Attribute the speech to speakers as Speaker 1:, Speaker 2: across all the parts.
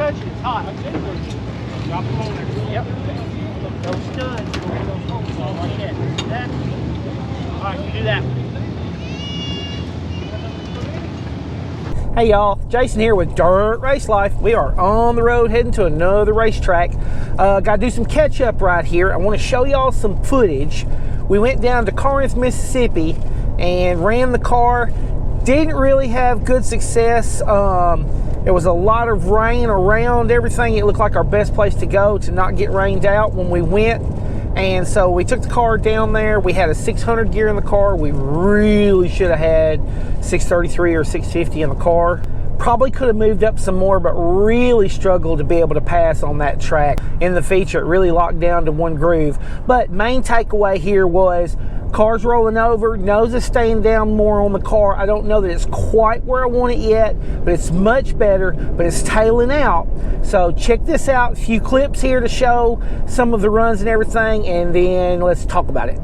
Speaker 1: touch it. It's hot. Drop them on there. Yep. Those studs. Those bolts on like that. That. All right, you do that. Hey y'all, Jason here with Dirt Race Life. We are on the road heading to another racetrack. Got to do some catch up right here. I want to show y'all some footage. We went down to Corinth, Mississippi and ran the car. Didn't really have good success. There was a lot of rain around everything. It looked like our best place to go to not get rained out when we went. And so we took the car down there. We had a 600 gear in the car. We really should have had 633 or 650 in the car. Probably could have moved up some more, but really struggled to be able to pass on that track. In the feature, it really locked down to one groove. But main takeaway here was car's rolling over, nose is staying down more on the car. I don't know that it's quite where I want it yet, but it's much better, but it's tailing out. So check this out, a few clips here to show some of the runs and everything, and then let's talk about it.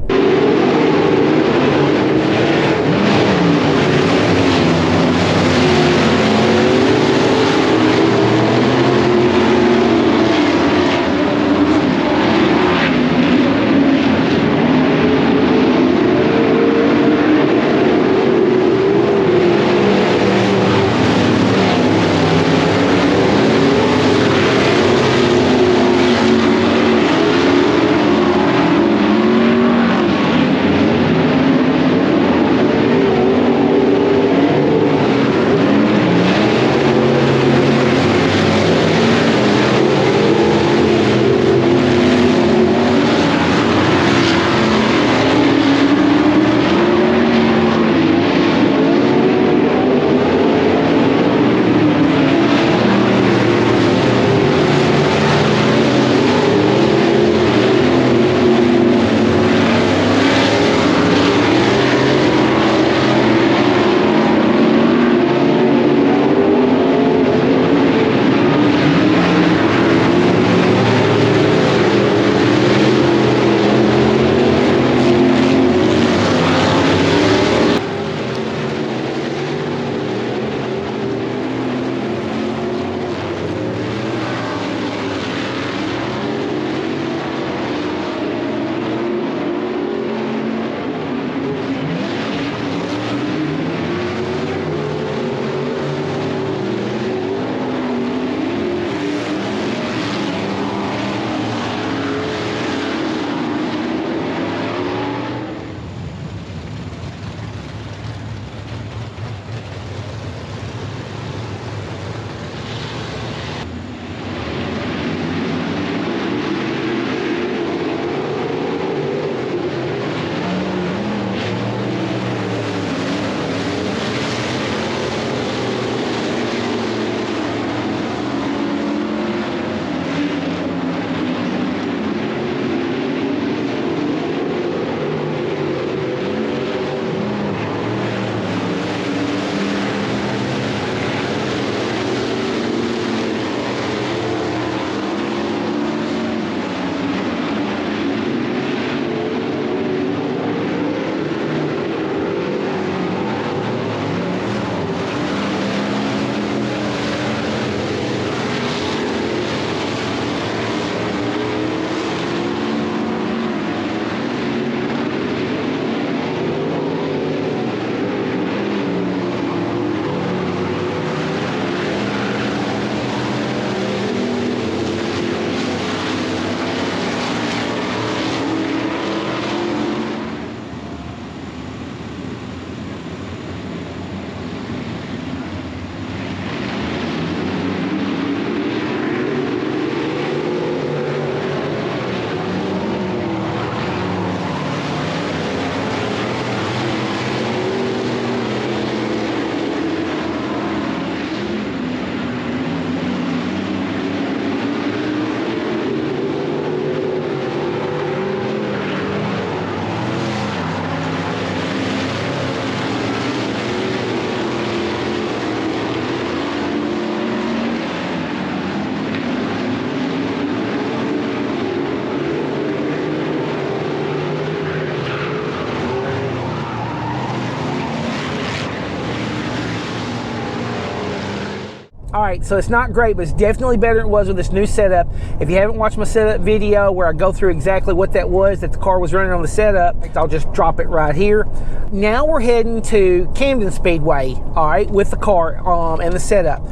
Speaker 1: right, so it's not great, but it's definitely better than it was with this new setup. If you haven't watched my setup video where I go through exactly what that was that the car was running on the setup, I'll just drop it right here. Now we're heading to Camden Speedway, all right, with the car and the setup.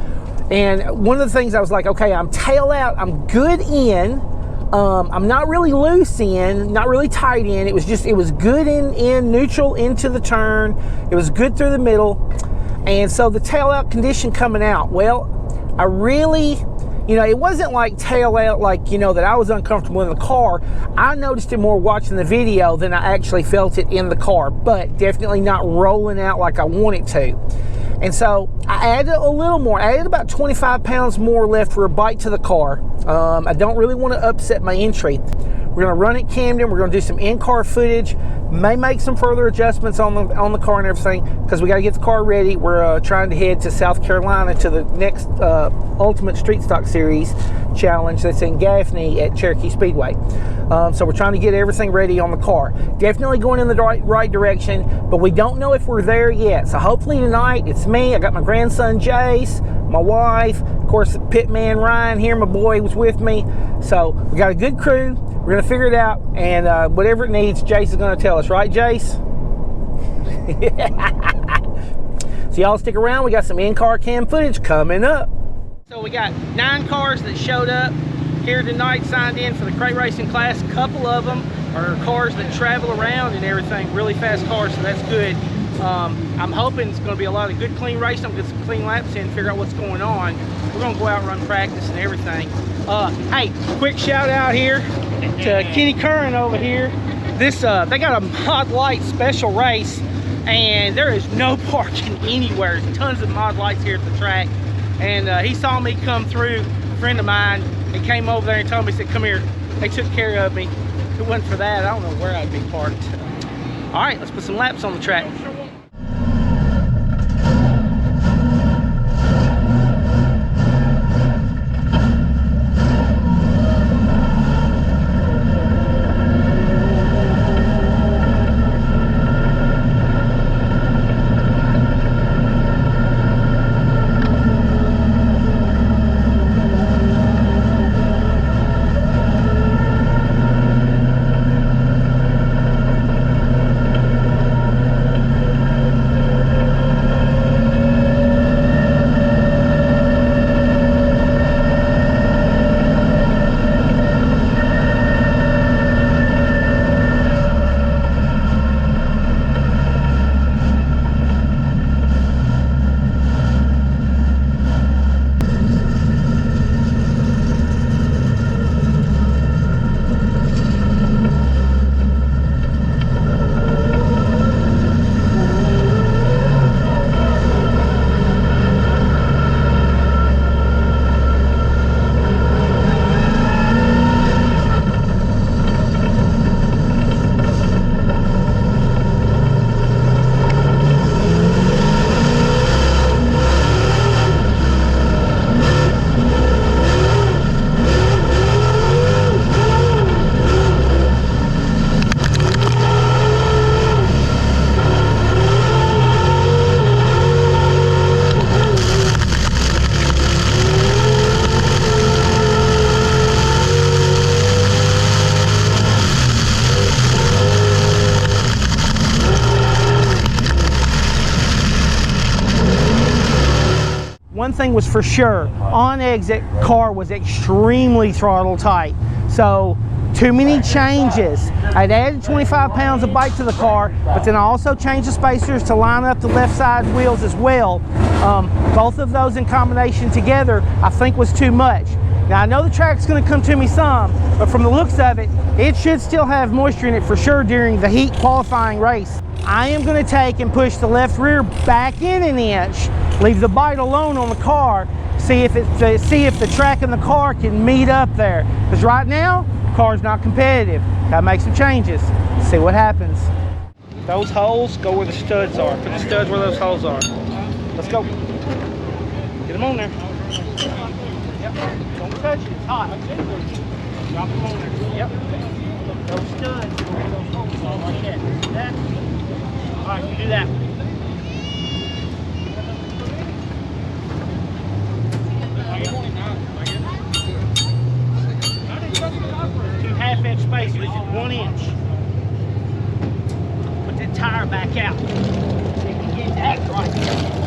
Speaker 1: And one of the things I was like, okay, I'm tail out, I'm good in, I'm not really loose in, not really tight in. It was good in neutral into the turn. It was good through the middle. And so the tail out condition coming out, well, I really, it wasn't like tail out like, that I was uncomfortable in the car. I noticed it more watching the video than I actually felt it in the car, but definitely not rolling out like I want it to. And so I added a little more. I added about 25 pounds more left for a bite to the car. I don't really want to upset my entry. We're going to run at Camden. We're going to do some in-car footage. May make some further adjustments on the car and everything because we got to get the car ready. We're trying to head to South Carolina to the next Ultimate Street Stock Series challenge that's in Gaffney at Cherokee Speedway. So we're trying to get everything ready on the car. Definitely going in the right direction, but we don't know if we're there yet. So hopefully tonight it's me. I got my grandson Jace, my wife, of course, pitman Ryan here, my boy was with me. So we got a good crew. We're going to figure it out, and whatever it needs, Jace is going to tell us. Right, Jace? So y'all stick around. We got some in-car cam footage coming up. So we got 9 cars that showed up here tonight, signed in for the crate racing class. A couple of them are cars that travel around and everything, really fast cars, so that's good. I'm hoping it's going to be a lot of good, clean racing. I'm going to get some clean laps in, figure out what's going on. We're going to go out and run practice and everything. Hey, quick shout out here to Kenny Curran over here. This they got a Mod Light special race, and there is no parking anywhere. There's tons of Mod Lights here at the track, and he saw me come through. A friend of mine, he came over there and told me, he said, come here. They took care of me. If it wasn't for that, I don't know where I'd be parked. All right, let's put some laps on the track. One thing was for sure, on exit, car was extremely throttle tight. So too many changes. I'd added 25 pounds of bike to the car, but then I also changed the spacers to line up the left side wheels as well. Both of those in combination together, I think was too much. Now I know the track's gonna come to me some, but from the looks of it, it should still have moisture in it for sure during the heat qualifying race. I am gonna take and push the left rear back in an inch, leave the bite alone on the car, see if the track and the car can meet up there. Because right now, the car's not competitive. Gotta make some changes, see what happens. Those holes go where the studs are. Put the studs where those holes are. Let's go. Get them on there. Yep. Don't touch it, it's hot. Drop them on there. Yep. Those studs where those holes are like that. See that? All right, you do that. it 1 inch. Put that tire back out. See if we can get that right.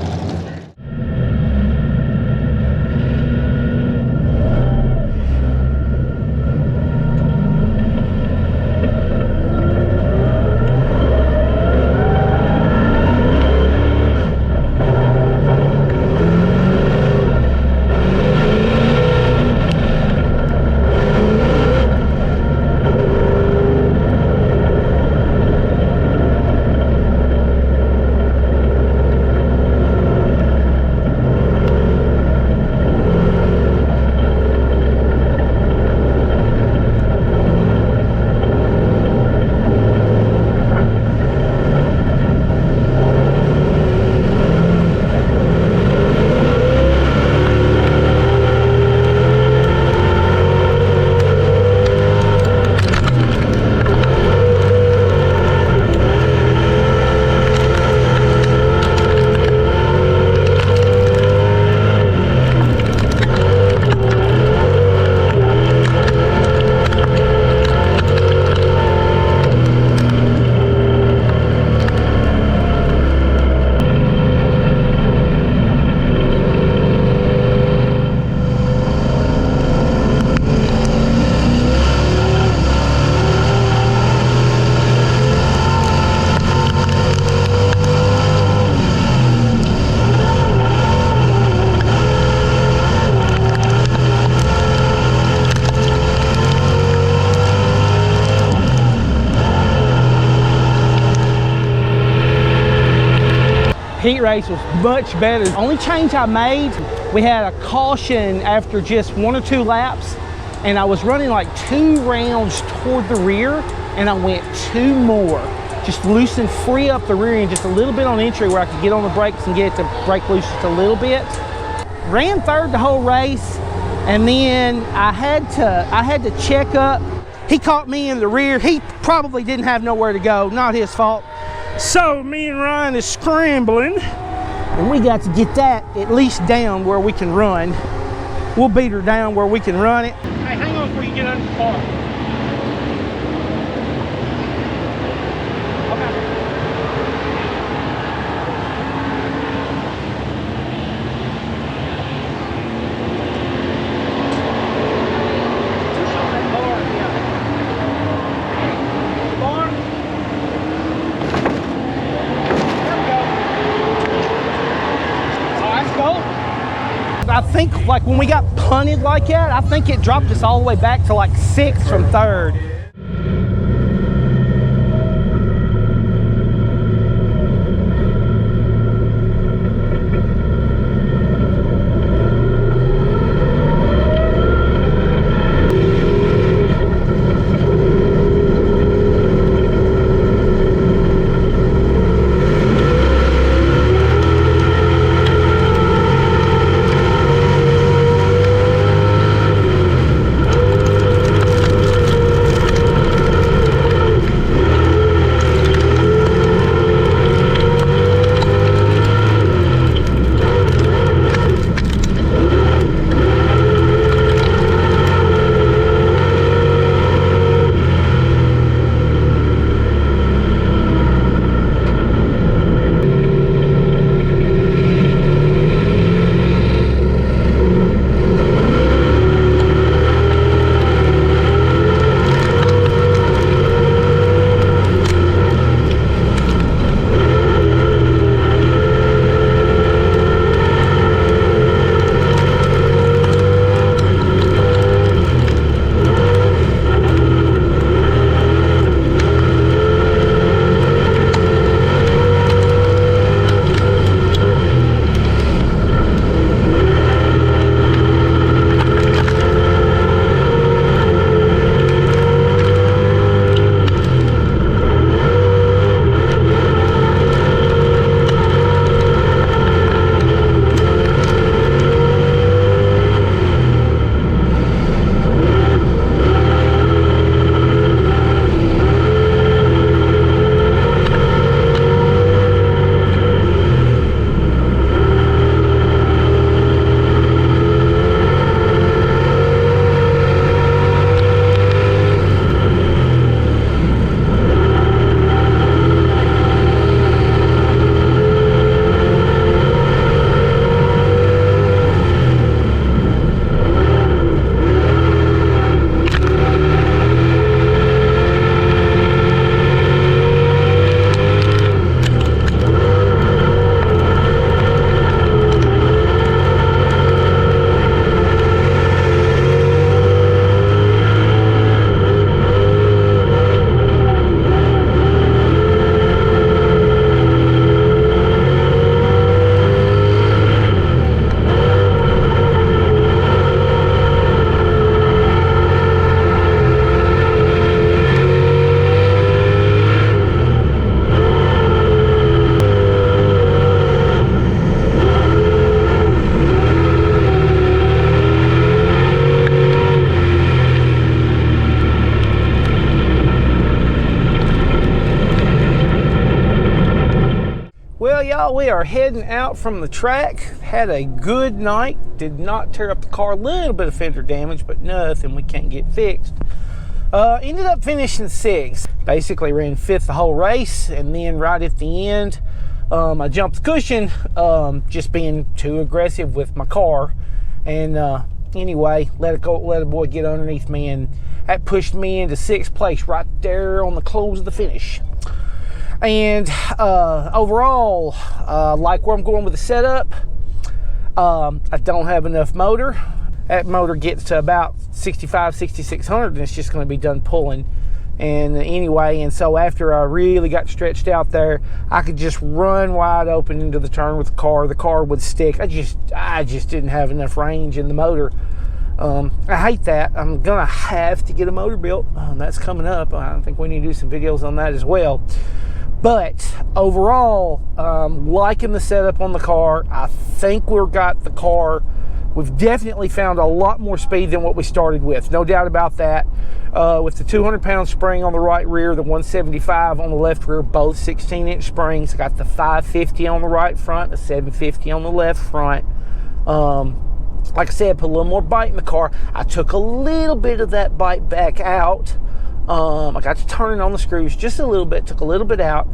Speaker 1: Heat race was much better. The only change I made, we had a caution after just 1 or 2 laps, and I was running like 2 rounds toward the rear, and I went 2 more. Just loosen, free up the rear end just a little bit on entry where I could get on the brakes and get it to brake loose just a little bit. Ran third the whole race, and then I had to check up. He caught me in the rear. He probably didn't have nowhere to go, not his fault. So me and Ryan is scrambling, and we got to get that at least down where we can run. We'll beat her down where we can run it. Hey, hang on before you get under the car. I think like when we got punted like that, I think it dropped us all the way back to like 6th from 3rd. y'all, we are heading out from the track. Had a good night. Did not tear up the car. A little bit of fender damage, but nothing we can't get fixed. Ended up finishing 6th. Basically ran 5th the whole race, and then right at the end, I jumped the cushion, just being too aggressive with my car. And anyway, let a boy get underneath me, and that pushed me into 6th place right there on the close of the finish. And overall, like where I'm going with the setup, I don't have enough motor. That motor gets to about 6,600 and it's just going to be done pulling. And anyway, and so after I really got stretched out there, I could just run wide open into the turn with the car. The car would stick. I just didn't have enough range in the motor. I hate that. I'm gonna have to get a motor built. That's coming up. I think we need to do some videos on that as well. But overall, liking the setup on the car. I think we've got the car. We've definitely found a lot more speed than what we started with. No doubt about that. With the 200-pound spring on the right rear, the 175 on the left rear, both 16-inch springs. I got the 550 on the right front, the 750 on the left front. Like I said, put a little more bite in the car. I took a little bit of that bite back out. I got to turning on the screws just a little bit, took a little bit out.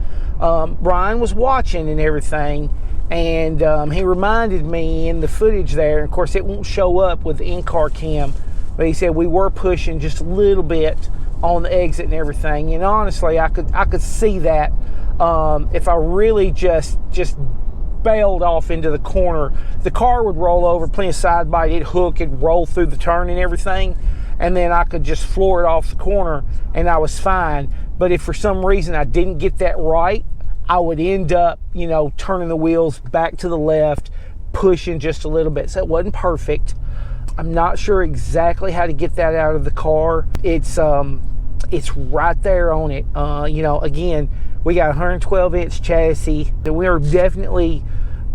Speaker 1: Brian was watching and everything, and he reminded me in the footage there, and of course it won't show up with the in-car cam, but he said we were pushing just a little bit on the exit and everything. And honestly, I could see that if I really just bailed off into the corner, the car would roll over, plenty of side bite, it'd hook, it'd roll through the turn and everything, and then I could just floor it off the corner and I was fine. But if for some reason I didn't get that right, I would end up, you know, turning the wheels back to the left, pushing just a little bit. So it wasn't perfect. I'm not sure exactly how to get that out of the car. It's right there on it. You know, again, we got a 112-inch chassis. We are definitely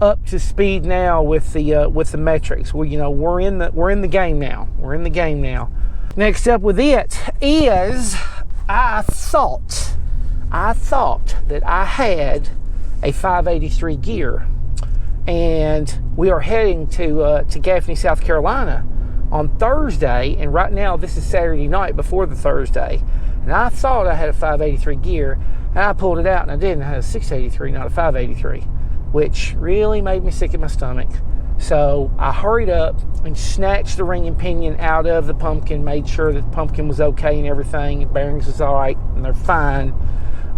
Speaker 1: up to speed now with the metrics. We're in the game now. We're in the game now. Next up with it is I thought that I had a 583 gear, and we are heading to Gaffney, South Carolina on Thursday, and right now this is Saturday night before the Thursday, and I thought I had a 583 gear, and I pulled it out and I didn't. I had a 683, not a 583, which really made me sick in my stomach. So I hurried up and snatched the ring and pinion out of the pumpkin, made sure that the pumpkin was okay and everything, the bearings was all right, and they're fine.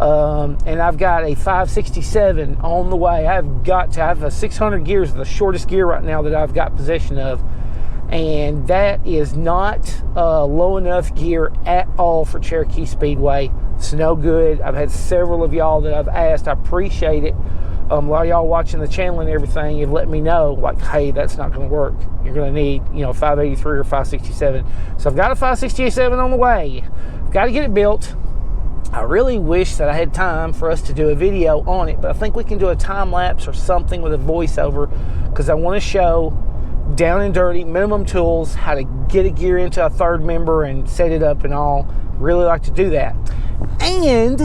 Speaker 1: And I've got a 567 on the way. I have a 600 gears, the shortest gear right now that I've got possession of, and that is not low enough gear at all for Cherokee Speedway. It's no good. I've had several of y'all that I've asked. I appreciate it. A lot of y'all watching the channel and everything, you've let me know, like, hey, that's not going to work. You're going to need, 583 or 567. So I've got a 567 on the way. I've got to get it built. I really wish that I had time for us to do a video on it, but I think we can do a time lapse or something with a voiceover, because I want to show down and dirty, minimum tools, how to get a gear into a third member and set it up and all. Really like to do that. And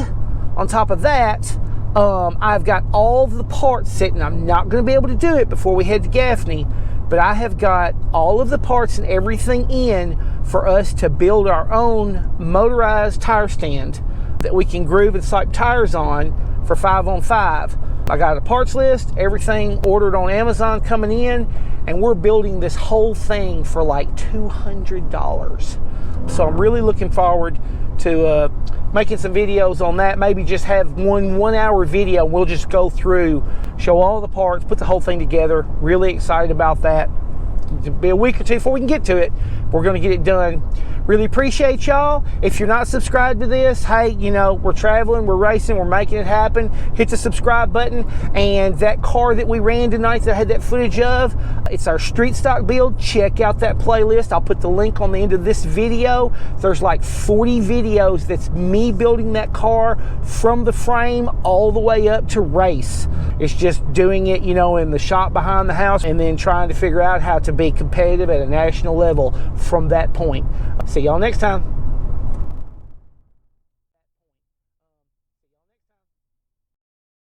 Speaker 1: on top of that, I've got all the parts sitting. I'm not going to be able to do it before we head to Gaffney, but I have got all of the parts and everything in for us to build our own motorized tire stand that we can groove and swipe tires on for 5-on-5. I got a parts list, everything ordered on Amazon coming in, and we're building this whole thing for like $200. So I'm really looking forward to making some videos on that. Maybe just have one hour video, and we'll just go through, show all the parts, put the whole thing together. Really excited about that. It'll be a week or two before we can get to it. We're going to get it done. Really appreciate y'all. If you're not subscribed to this, hey, we're traveling, we're racing, we're making it happen. Hit the subscribe button. And that car that we ran tonight that I had that footage of, it's our street stock build. Check out that playlist. I'll put the link on the end of this video. There's like 40 videos that's me building that car from the frame all the way up to race. It's just doing it, in the shop behind the house, and then trying to figure out how to be competitive at a national level from that point. See y'all next time.